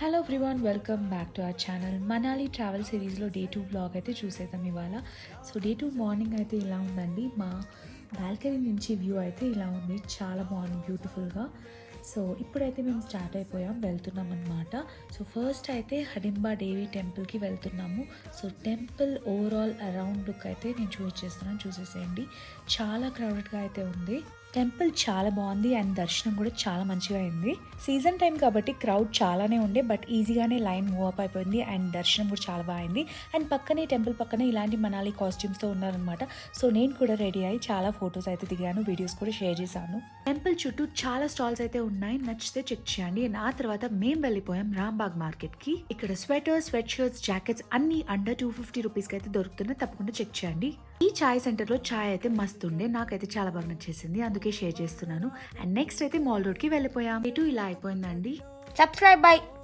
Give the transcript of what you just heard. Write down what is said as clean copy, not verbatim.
Hello everyone, welcome back to our channel. Manali travel సిరీస్లో day 2 blog అయితే చూసేద్దాం ఇవాళ. సో డే 2 మార్నింగ్ అయితే ఇలా ఉందండి. మా బాల్కనీ నుంచి వ్యూ అయితే ఇలా ఉంది, చాలా బాగుంది బ్యూటిఫుల్గా. సో ఇప్పుడైతే మేము స్టార్ట్ అయిపోయాం, వెళ్తున్నాం అనమాట. సో ఫస్ట్ అయితే హడింబా దేవి టెంపుల్కి వెళ్తున్నాము. So temple overall around look అయితే నేను చూపించేస్తున్నాను, చూసేసేయండి. చాలా క్రౌడెడ్గా అయితే ఉంది. టెంపుల్ చాలా బాగుంది అండ్ దర్శనం కూడా చాలా మంచిగా అయింది. సీజన్ టైం కాబట్టి క్రౌడ్ చాలానే ఉండే, బట్ ఈజీగానే లైన్ మూవ్ అప్ అయిపోయింది అండ్ దర్శనం కూడా చాలా బాగా అయింది. అండ్ పక్కనే టెంపుల్ పక్కనే ఇలాంటి మనాలి కాస్ట్యూమ్స్తో ఉన్నారనమాట. సో నేను కూడా రెడీ అయ్యి చాలా ఫొటోస్ అయితే దిగాను, వీడియోస్ కూడా షేర్ చేశాను. టెంపుల్ చుట్టూ చాలా స్టాల్స్ అయితే ఉన్నాయి, నచ్చితే చెక్ చేయండి. అండ్ ఆ తర్వాత మేము వెళ్ళిపోయాం రాంబాగ్ మార్కెట్కి. ఇక్కడ స్వెటర్స్, స్వెట్ షర్ట్స్, జాకెట్స్ అన్ని అండర్ 250 రూపీస్కి అయితే దొరుకుతున్నాయి, తప్పకుండా చెక్ చేయండి. ఈ చాయ్ సెంటర్లో చాయ్ అయితే మస్తు ఉండే, నాకైతే చాలా బాగా నచ్చేసింది, అందుకే షేర్ చేస్తున్నాను. అండ్ నెక్స్ట్ అయితే మాల్ రోడ్కి వెళ్ళిపోయాం. ఇటు ఇలా అయిపోయిందండి. Subscribe by